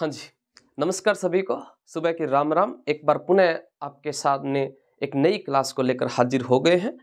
हाँ जी, नमस्कार सभी को। सुबह की राम राम। एक बार पुनः आपके सामने एक नई क्लास को लेकर हाजिर हो गए हैं।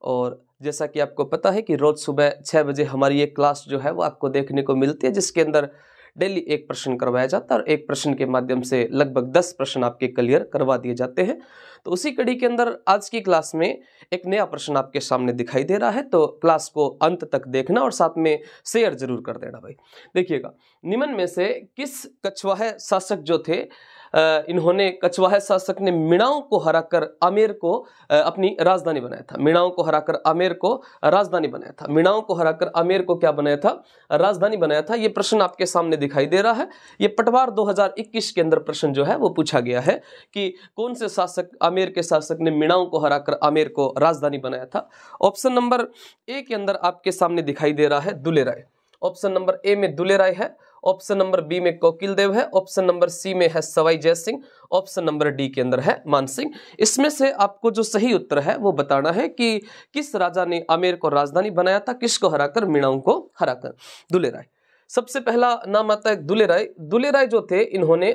और जैसा कि आपको पता है कि रोज़ सुबह 6 बजे हमारी ये क्लास जो है वो आपको देखने को मिलती है, जिसके अंदर डेली एक प्रश्न करवाया जाता है और एक प्रश्न के माध्यम से लगभग 10 प्रश्न आपके क्लियर करवा दिए जाते हैं। तो उसी कड़ी के अंदर आज की क्लास में एक नया प्रश्न आपके सामने दिखाई दे रहा है, तो क्लास को अंत तक देखना और साथ में शेयर जरूर कर देना भाई। देखिएगा, निम्न में से किस कछवाहा शासक जो थे, इन्होंने कछवाहा शासक ने मिणाओं को हराकर आमेर को अपनी राजधानी बनाया था। मिणाओं को हराकर आमेर को राजधानी बनाया था। मिणाओं को हराकर आमेर को क्या बनाया था? राजधानी बनाया था। ये प्रश्न आपके सामने दिखाई दे रहा है। ये पटवार 2021 के अंदर प्रश्न जो है वो पूछा गया है कि कौन से शासक, आमेर के शासक ने मिणाओं को हराकर आमेर को राजधानी बनाया था। ऑप्शन नंबर ए के अंदर आपके सामने दिखाई दे रहा है दुले राय। ऑप्शन नंबर ए में दुले राय है। ऑप्शन नंबर बी में कोकिल देव है। ऑप्शन नंबर सी में है Sawai Jai Singh. Option number D के अंदर है मान सिंह। इसमें से आपको जो सही उत्तर है वो बताना है कि किस राजा ने आमेर को राजधानी बनाया था, किसको हराकर? मिणाओं को हराकर। दुले राय। सबसे पहला नाम आता है दुले राय। दुले राय जो थे, इन्होंने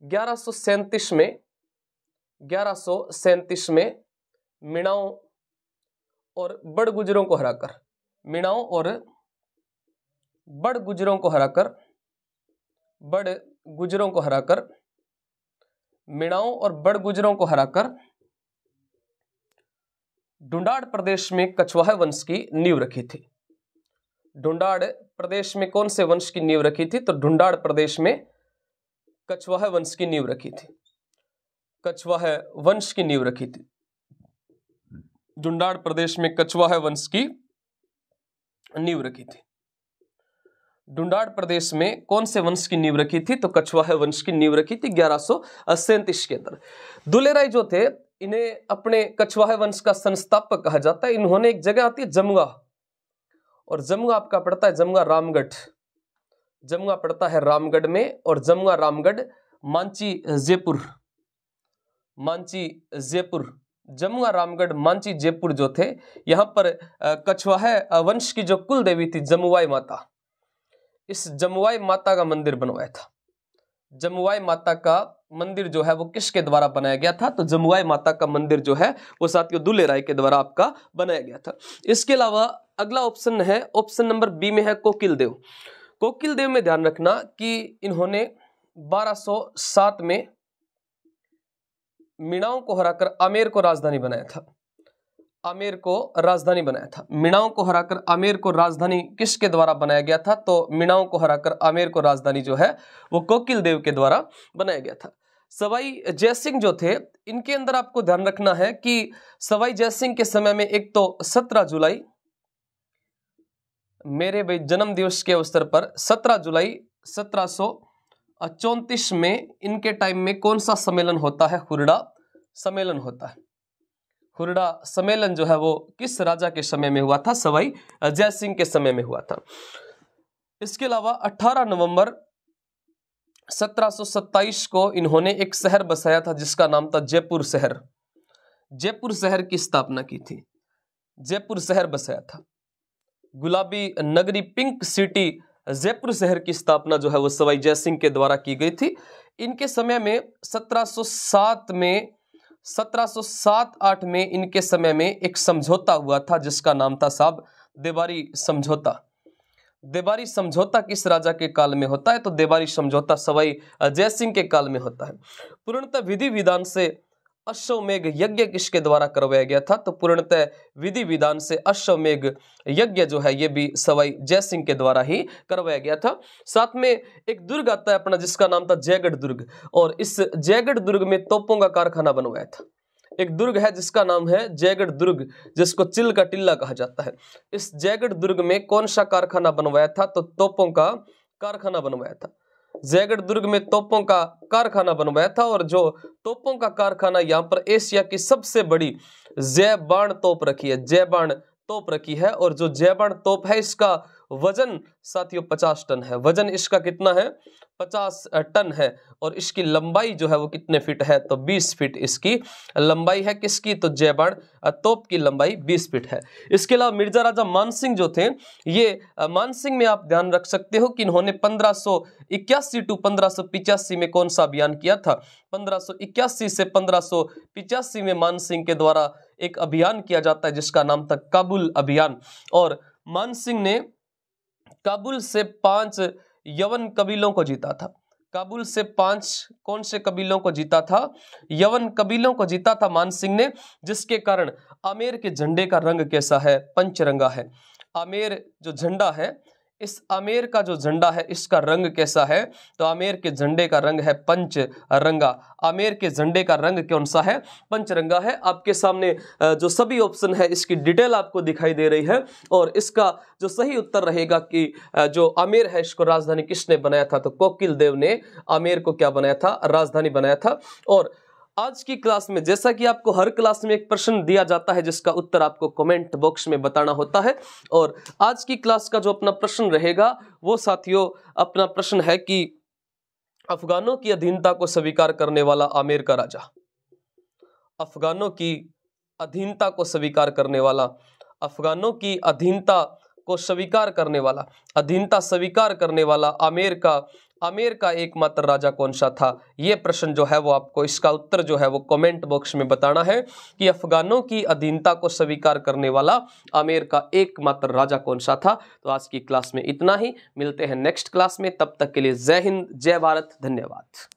1137 में मिणाओं और बड़ गुजरों को हराकर, मिणाओं और बड़ गुजरों को हराकर, बड़ गुजरों को हराकर, मिणाओं और बड़ गुजरों को हराकर ढूंढाड़ प्रदेश में कछवाहा वंश की नींव रखी थी। ढूंढाड़ प्रदेश में कौन से वंश की नींव रखी थी? तो ढूंढाड़ प्रदेश में कछवाहा वंश की नींव रखी थी। कछवाहा वंश की नींव रखी थी। ढूंढाड़ प्रदेश में कछवाहा वंश की नींव रखी थी। ढूंढाड़ प्रदेश में कौन से वंश की नींव रखी थी? तो कछवाहा वंश की नींव रखी थी 1137 के अंदर। दुले राय जो थे, इन्हें अपने कछवाहा वंश का संस्थापक कहा जाता है। इन्होंने, एक जगह आती है जमुआ, और जमुआ आपका पड़ता है जमुआ रामगढ़। जमुआ पड़ता है रामगढ़ में, और जमुआ रामगढ़ मांची जयपुर, मांची जयपुर, जमुआ रामगढ़ मांची जयपुर जो थे, यहाँ पर कछवाहा वंश की जो कुल देवी थी जमुआई माता, इस जमुआई माता का मंदिर बनवाया था। जमुआई माता का मंदिर जो है वो किसके द्वारा बनाया गया था? तो जमुआई माता का मंदिर जो है वो साथियों दुले राय के द्वारा आपका बनाया गया था। इसके अलावा अगला ऑप्शन है, ऑप्शन नंबर बी में है कोकिल देव। कोकिल देव में ध्यान रखना कि इन्होंने 1207 में मिणाओं को हराकर आमेर को राजधानी बनाया था। आमेर को राजधानी बनाया था। मिणाओं को हराकर आमेर को राजधानी किसके द्वारा बनाया गया था? तो मिणाओं को हराकर आमेर को राजधानी जो है वो कोकिल देव के द्वारा बनाया गया था। सवाई जय सिंह जो थे, इनके अंदर आपको ध्यान रखना है कि सवाई जय सिंह के समय में एक तो 17 जुलाई, मेरे भाई जन्म दिवस के अवसर पर 17 जुलाई 1734 में इनके टाइम में कौन सा सम्मेलन होता है? हुरडा सम्मेलन होता है। हुरडा सम्मेलन जो है वो किस राजा के समय में हुआ था? सवाई जय सिंह के समय में हुआ था। इसके अलावा 18 नवंबर 1727 को इन्होंने एक शहर बसाया था जिसका नाम था जयपुर शहर। जयपुर शहर की स्थापना की थी। जयपुर शहर बसाया था। गुलाबी नगरी, पिंक सिटी, जयपुर शहर की स्थापना जो है वो सवाई जय सिंह के द्वारा की गई थी। इनके समय में 1707-8 में इनके समय में एक समझौता हुआ था जिसका नाम था साहब देवारी समझौता। देवारी समझौता किस राजा के काल में होता है? तो देवारी समझौता सवाई जय सिंह के काल में होता है। पूर्णतः विधि विधान से अश्वमेघ यज्ञ किसके द्वारा करवाया गया था? तो पूर्णतः विधि विधान से अश्वमेघ यज्ञ जो है ये भी सवाई जय सिंह के द्वारा ही करवाया गया था। साथ में एक दुर्ग आता है अपना जिसका नाम था जयगढ़ दुर्ग, और इस जयगढ़ दुर्ग में तोपों का कारखाना बनवाया था। एक दुर्ग है जिसका नाम है जयगढ़ दुर्ग, जिसको चिल का टिल्ला कहा जाता है। इस जयगढ़ दुर्ग में कौन सा कारखाना बनवाया था? तो तोपों का कारखाना बनवाया था। जयगढ़ दुर्ग में तोपों का कारखाना बनवाया था, और जो तोपों का कारखाना यहाँ पर एशिया की सबसे बड़ी जय बाण तोप रखी है, जय बाण तोप रखी है। और जो जय बाण तोप है इसका वजन साथियों 50 टन है। वजन इसका कितना है? 50 टन है। और इसकी लंबाई जो है वो कितने फीट है? तो 20 फीट इसकी लंबाई है। किसकी? तो जय बाण तोप की लंबाई 20 फीट है। इसके अलावा मिर्जा राजा मानसिंह जो थे, ये मानसिंह में आप ध्यान रख सकते हो कि इन्होंने 1581 टू 1585 में कौन सा अभियान किया था? 1581 से 1585 में मानसिंह के द्वारा एक अभियान किया जाता है जिसका नाम था काबुल अभियान। और मानसिंह ने काबुल से 5 यवन कबीलों को जीता था। काबुल से 5 कौन से कबीलों को जीता था? यवन कबीलों को जीता था मानसिंह ने, जिसके कारण आमेर के झंडे का रंग कैसा है? पंचरंगा है। आमेर जो झंडा है, इस आमेर का जो झंडा है इसका रंग कैसा है? तो आमेर के झंडे का रंग है पंचरंगा। आमेर के झंडे का रंग कौन सा है? पंचरंगा है। आपके सामने जो सभी ऑप्शन है इसकी डिटेल आपको दिखाई दे रही है। और इसका जो सही उत्तर रहेगा कि जो आमेर है इसको राजधानी किसने बनाया था? तो कोकिल देव ने आमेर को क्या बनाया था? राजधानी बनाया था। और आज की क्लास में जैसा कि आपको हर क्लास में एक प्रश्न दिया जाता है जिसका उत्तर आपको कमेंट बॉक्स में बताना होता है। और आज की क्लास का जो अपना प्रश्न रहेगा वो साथियों अपना प्रश्न है कि अफगानों की अधीनता को स्वीकार करने वाला आमेर का राजा। अफगानों की अधीनता को स्वीकार करने वाला, अफगानों की अधीनता को स्वीकार करने वाला, अधीनता स्वीकार करने वाला आमेर का एकमात्र राजा कौन सा था? ये प्रश्न जो है वो आपको इसका उत्तर जो है वो कमेंट बॉक्स में बताना है कि अफगानों की अधीनता को स्वीकार करने वाला आमेर का एकमात्र राजा कौन सा था। तो आज की क्लास में इतना ही, मिलते हैं नेक्स्ट क्लास में, तब तक के लिए जय हिंद, जय भारत, धन्यवाद।